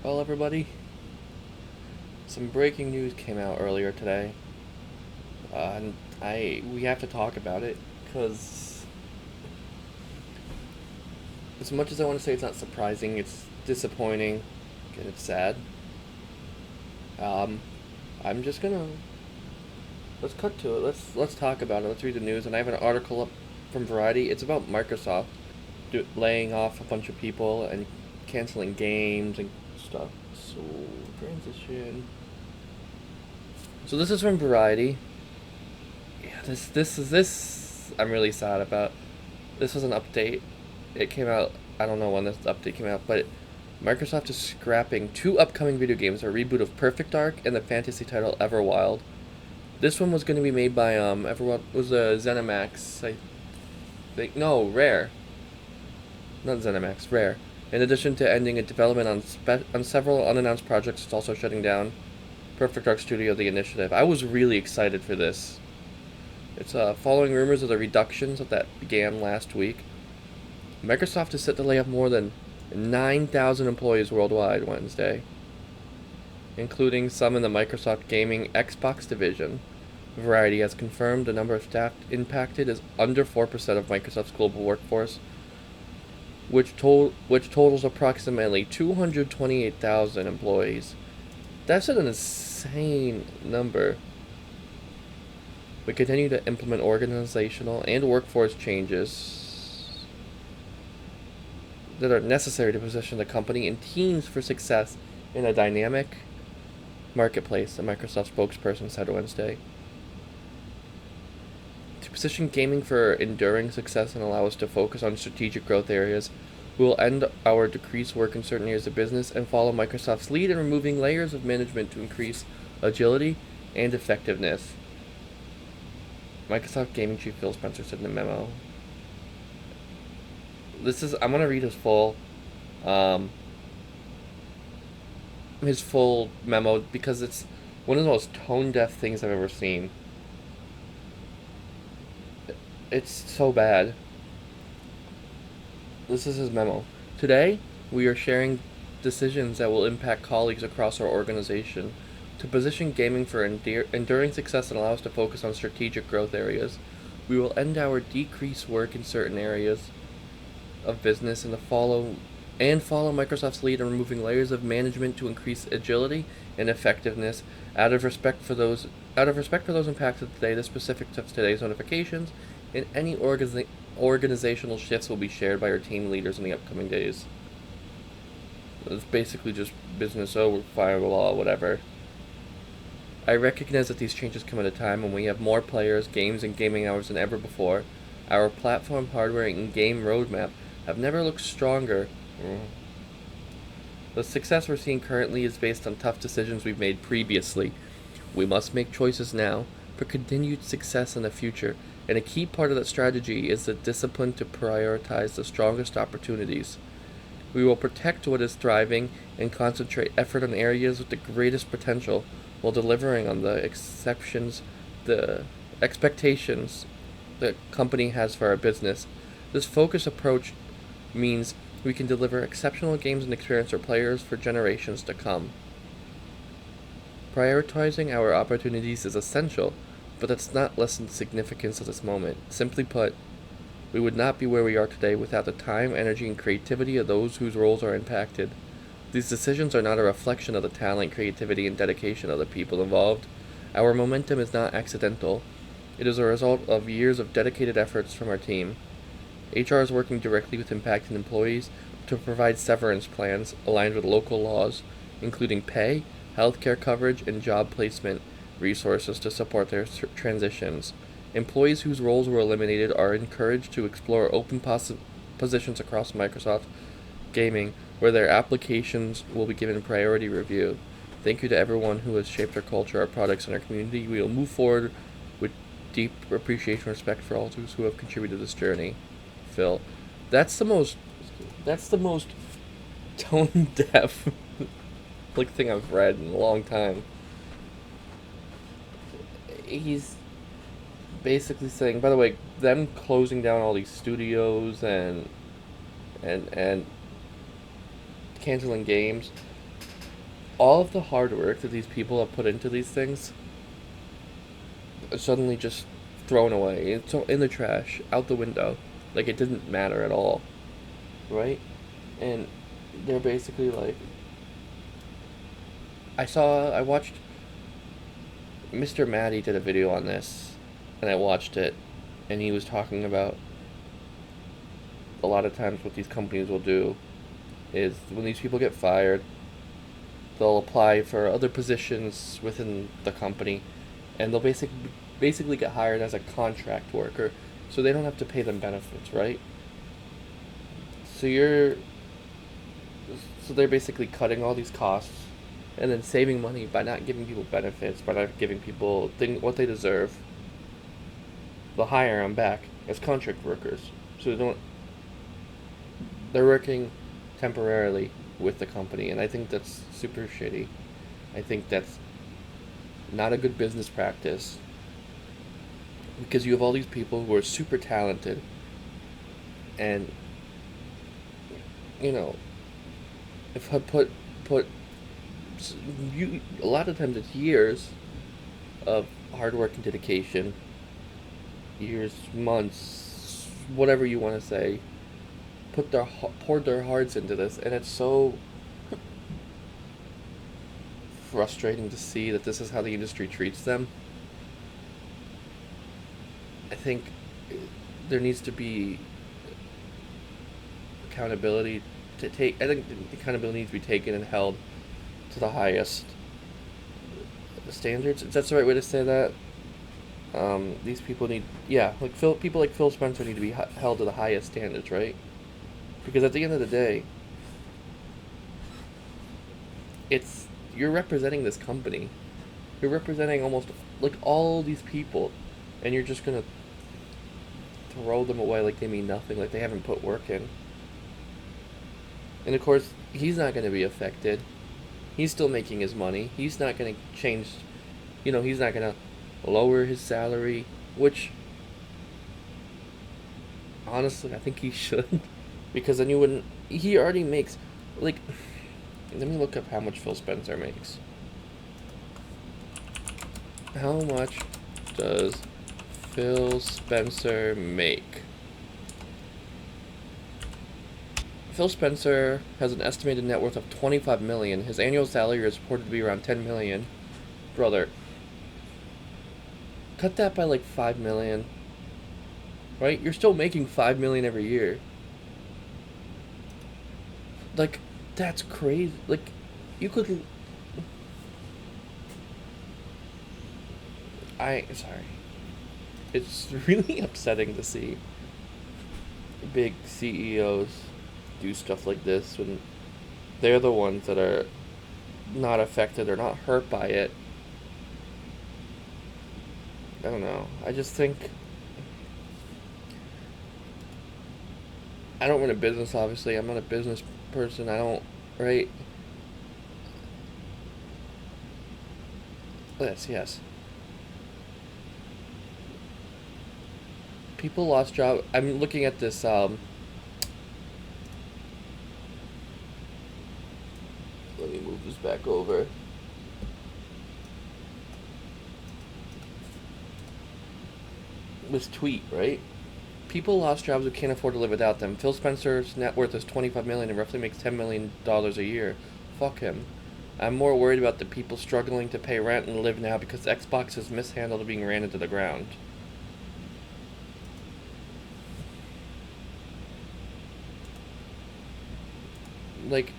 Well, everybody, some breaking news came out earlier today, and we have to talk about it because as much as I want to say it's not surprising, it's disappointing and it's sad. Um, I'm just gonna let's cut to it. Let's talk about it. Let's read the news, and I have an article up from Variety. It's about Microsoft laying off a bunch of people and canceling games and stuff. So transition. So this is from Variety. Yeah, this I'm really sad about. This was an update. It came out. I don't know when this update came out, but Microsoft is scrapping two upcoming video games: a reboot of Perfect Dark and the fantasy title Everwild. This one was going to be made by Everwild was a ZeniMax. I think no Rare, not ZeniMax, Rare. In addition to ending a development on several unannounced projects, it's also shutting down Perfect Dark Studio, the initiative. I was really excited for this. It's following rumors of the reductions that began last week. Microsoft is set to lay off more than 9,000 employees worldwide Wednesday, including some in the Microsoft Gaming Xbox division. Variety has confirmed the number of staff impacted is under 4% of Microsoft's global workforce, which totals approximately 228,000 employees. That's an insane number. We continue to implement organizational and workforce changes that are necessary to position the company and teams for success in a dynamic marketplace, a Microsoft spokesperson said Wednesday. To position gaming for enduring success and allow us to focus on strategic growth areas, we will end our decreased work in certain areas of business and follow Microsoft's lead in removing layers of management to increase agility and effectiveness. Microsoft Gaming Chief Phil Spencer said in a memo. I'm gonna read his full memo because it's one of the most tone deaf things I've ever seen. It's so bad. This is his memo. Today, we are sharing decisions that will impact colleagues across our organization to position gaming for enduring success and allow us to focus on strategic growth areas. We will end our decreased work in certain areas of business and follow Microsoft's lead in removing layers of management to increase agility and effectiveness. Out of respect for those impacted today, the specifics of today's notifications and any organizational shifts will be shared by our team leaders in the upcoming days. It's basically just business over, firewall, whatever. I recognize that these changes come at a time when we have more players, games, and gaming hours than ever before. Our platform, hardware, and game roadmap have never looked stronger. The success we're seeing currently is based on tough decisions we've made previously. We must make choices now for continued success in the future, and a key part of that strategy is the discipline to prioritize the strongest opportunities. We will protect what is thriving and concentrate effort on areas with the greatest potential while delivering on the expectations the company has for our business. This focused approach means we can deliver exceptional games and experience for players for generations to come. Prioritizing our opportunities is essential, but that's not less in significance at this moment. Simply put, we would not be where we are today without the time, energy, and creativity of those whose roles are impacted. These decisions are not a reflection of the talent, creativity, and dedication of the people involved. Our momentum is not accidental. It is a result of years of dedicated efforts from our team. HR is working directly with impacted employees to provide severance plans aligned with local laws, including pay, healthcare coverage, and job placement resources to support their transitions. Employees whose roles were eliminated are encouraged to explore open positions across Microsoft Gaming, where their applications will be given priority review. Thank you to everyone who has shaped our culture, our products, and our community. We will move forward with deep appreciation and respect for all those who have contributed to this journey. Phil. That's the most tone deaf thing I've read in a long time. He's basically saying, by the way, them closing down all these studios and canceling games, all of the hard work that these people have put into these things is suddenly just thrown away. It's in the trash, out the window, like it didn't matter at all, right? And they're basically like, I watched Mr. Maddie did a video on this, and I watched it, and he was talking about a lot of times what these companies will do is when these people get fired, they'll apply for other positions within the company, and they'll basically get hired as a contract worker, so they don't have to pay them benefits, right? So you're so they're basically cutting all these costs and then saving money by not giving people benefits, by not giving people what they deserve. They'll hire them back as contract workers, so they're working temporarily with the company, and I think that's super shitty. I think that's not a good business practice because you have all these people who are super talented, and you know, if I put you a lot of times it's years of hard work and dedication, years, months, whatever you want to say, poured their hearts into this, and it's so frustrating to see that this is how the industry treats them. I think there needs to be accountability to take. I think accountability needs to be taken and held to the highest standards. If that's the right way to say that. These people need, yeah, like people like Phil Spencer need to be held to the highest standards, right? Because at the end of the day, it's you're representing this company. You're representing almost like all these people, and you're just gonna throw them away like they mean nothing, like they haven't put work in. And of course, he's not gonna be affected. He's still making his money. He's not gonna change. He's not gonna lower his salary, which honestly I think he should, because then you wouldn't. He already makes like. Let me look up how much Phil Spencer makes. How much does Phil Spencer make? Phil Spencer has an estimated net worth of $25 million. His annual salary is reported to be around $10 million. Brother, cut that by like $5 million. Right? You're still making $5 million every year. Like, that's crazy. Like, you could. Sorry. It's really upsetting to see big CEOs do stuff like this when they're the ones that are not affected or not hurt by it. I don't know. I just think. I don't run a business, obviously. I'm not a business person. I don't. Right? Yes. People lost job. I'm looking at this. Let me move this back over. This tweet, right? People lost jobs who can't afford to live without them. Phil Spencer's net worth is $25 million and roughly makes $10 million a year. Fuck him. I'm more worried about the people struggling to pay rent and live now because Xbox is mishandled being ran into the ground. Like,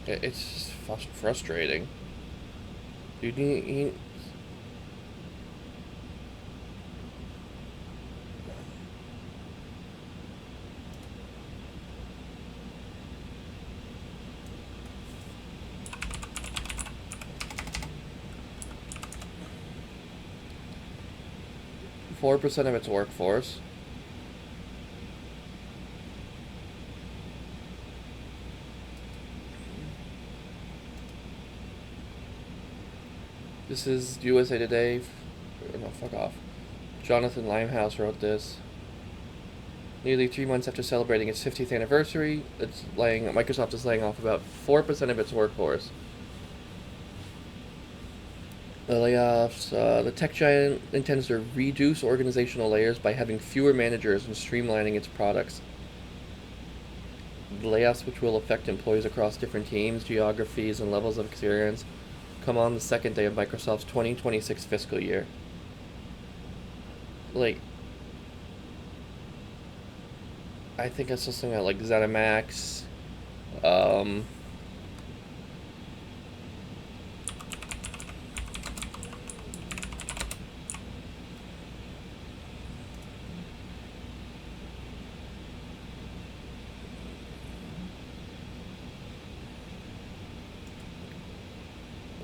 it's just frustrating. Dude, 4% of its workforce. This is USA Today. No, fuck off. Jonathan Limehouse wrote this. Nearly 3 months after celebrating its 50th anniversary, Microsoft is laying off about 4% of its workforce. The layoffs, the tech giant intends to reduce organizational layers by having fewer managers and streamlining its products. The layoffs, which will affect employees across different teams, geographies, and levels of experience, come on the second day of Microsoft's 2026 fiscal year. Like, I think I saw something like ZeniMax.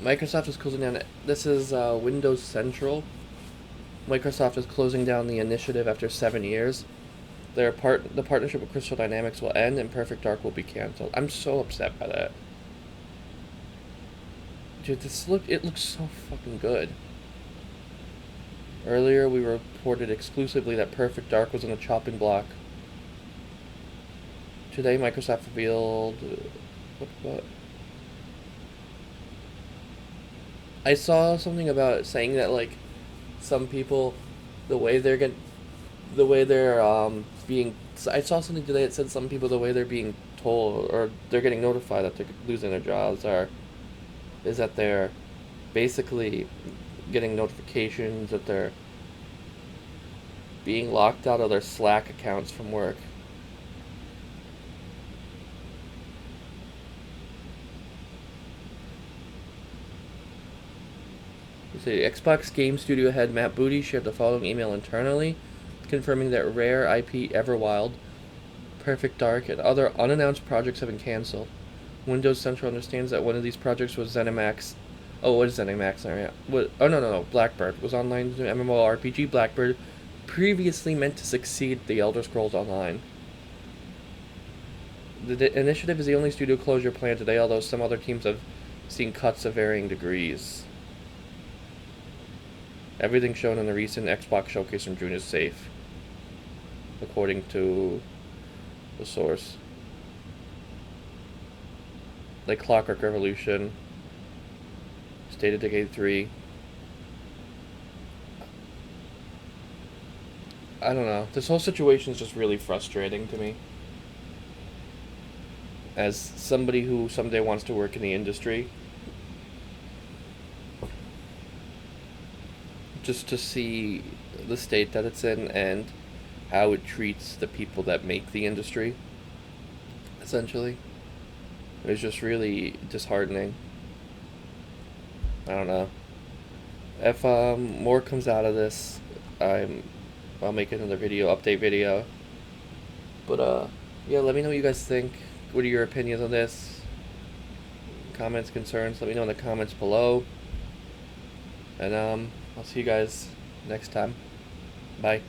Microsoft is closing down. This is Windows Central. Microsoft is closing down the initiative after 7 years. The partnership with Crystal Dynamics will end, and Perfect Dark will be canceled. I'm so upset by that. Dude, it looks so fucking good. Earlier, we reported exclusively that Perfect Dark was on the chopping block. Today, Microsoft revealed what? I saw something about saying that like some people, the way they're being. I saw something today that said some people, the way they're being told or they're getting notified that they're losing their jobs is that they're basically getting notifications that they're being locked out of their Slack accounts from work. The Xbox Game Studio head Matt Booty shared the following email internally, confirming that Rare, IP, Everwild, Perfect Dark, and other unannounced projects have been canceled. Windows Central understands that one of these projects was ZeniMax. Oh, what is ZeniMax? No. Blackbird. It was online MMORPG Blackbird, previously meant to succeed The Elder Scrolls Online. The initiative is the only studio closure planned today, although some other teams have seen cuts of varying degrees. Everything shown in the recent Xbox showcase from June is safe, according to the source. Like Clockwork Revolution, State of Decay 3. I don't know. This whole situation is just really frustrating to me. As somebody who someday wants to work in the industry, just to see the state that it's in and how it treats the people that make the industry, essentially, it's just really disheartening. I don't know. If more comes out of this, I'll make another update video. But yeah, let me know what you guys think. What are your opinions on this? Comments, concerns, let me know in the comments below. And I'll see you guys next time. Bye.